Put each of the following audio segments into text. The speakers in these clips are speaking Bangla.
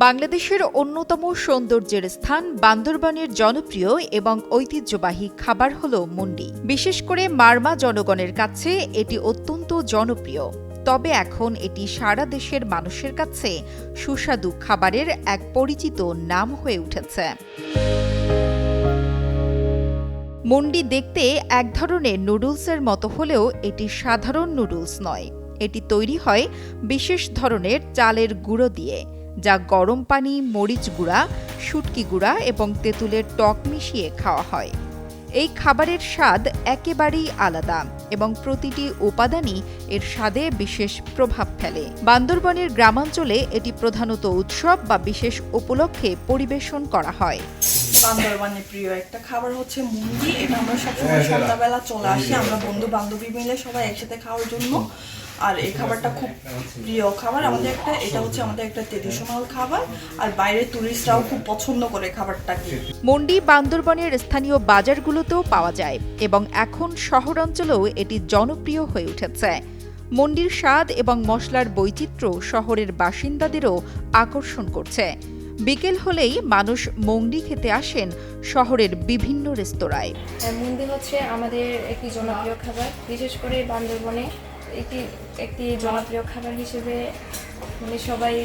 বাংলাদেশের অন্যতম সৌন্দর্যের স্থান বান্দরবানের জনপ্রিয় এবং ঐতিহ্যবাহী খাবার হল মুন্ডি। বিশেষ করে মারমা জনগণের কাছে এটি অত্যন্ত জনপ্রিয়। তবে এখন এটি সারা দেশের মানুষের কাছে সুস্বাদু খাবারের এক পরিচিত নাম হয়ে উঠেছে। মুন্ডি দেখতে এক ধরনের নুডলসের মতো হলেও এটি সাধারণ নুডলস নয়। এটি তৈরি হয় বিশেষ ধরনের চালের গুঁড়ো দিয়ে, যা গরম পানি, মরিচ গুঁড়া, শুটকি গুঁড়া এবং তেঁতুলের টক মিশিয়ে খাওয়া হয়। এই খাবারের স্বাদ একেবারেই আলাদা এবং প্রতিটি উপাদানই এর স্বাদে বিশেষ প্রভাব ফেলে। বান্দরবানের গ্রামাঞ্চলে এটি প্রধানত উৎসব বা বিশেষ উপলক্ষে পরিবেশন করা হয়। বান্দরবানের প্রিয় একটা খাবার হচ্ছে মুন্ডি। এটা আমরা সবসময় সন্ধ্যাবেলা চলে আসি, আমরা বন্ধু বান্ধবী মিলে সবাই একসাথে খাওয়ার জন্য। আর এই খাবারটা খুব প্রিয় খাবার আমাদের একটা, এটা হচ্ছে আমাদের একটা ট্রেডিশনাল খাবার, আর বাইরের টুরিস্টরাও খুব পছন্দ করে খাবারটাকে। মুন্ডি বান্দরবানের স্থানীয় বাজারগুলোতেও পাওয়া যায় এবং এখন শহরাঞ্চলেও এটি জনপ্রিয় হয়ে উঠেছে। মুন্ডির স্বাদ এবং মশলার বৈচিত্র্য শহরের বাসিন্দাদেরও আকর্ষণ করছে। বিকেল হলেই মানুষ মুন্ডি খেতে আসেন শহরের বিভিন্ন রেস্তোরাঁয়। মুন্ডি হচ্ছে আমাদের একটি জনপ্রিয় খাবার, বিশেষ করে বান্দরবনে একটি জনপ্রিয় খাবার হিসেবে সবাই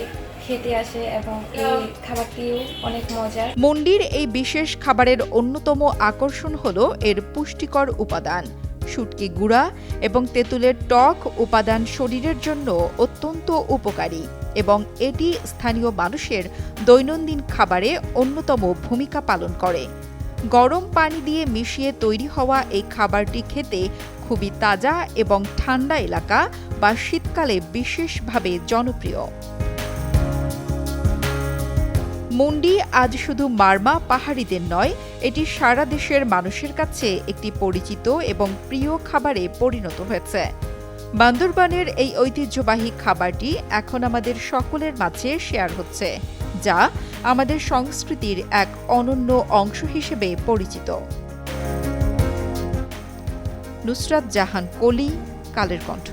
খেতে আসে এবং এই খাবারটিও অনেক মজার। মুন্ডির এই বিশেষ খাবারের অন্যতম আকর্ষণ হলো এর পুষ্টিকর উপাদান। শুটকি গুঁড়া এবং তেঁতুলের টক উপাদান শরীরের জন্য অত্যন্ত উপকারী এবং এটি স্থানীয় মানুষের দৈনন্দিন খাবারে অন্যতম ভূমিকা পালন করে। গরম পানি দিয়ে মিশিয়ে তৈরি হওয়া এই খাবারটি খেতে খুবই তাজা এবং ঠান্ডা এলাকা বা শীতকালে বিশেষভাবে জনপ্রিয়। মুন্ডি আজ শুধু মারমা পাহাড়িদের নয়, এটি সারা দেশের মানুষের কাছে একটি পরিচিত এবং প্রিয় খাবারে পরিণত হয়েছে। বান্দরবানের এই ঐতিহ্যবাহী খাবারটি এখন আমাদের সকলের মাঝে শেয়ার হচ্ছে, যা আমাদের সংস্কৃতির এক অনন্য অংশ হিসেবে পরিচিত। নুসরাত জাহান কলি, কালের কণ্ঠ।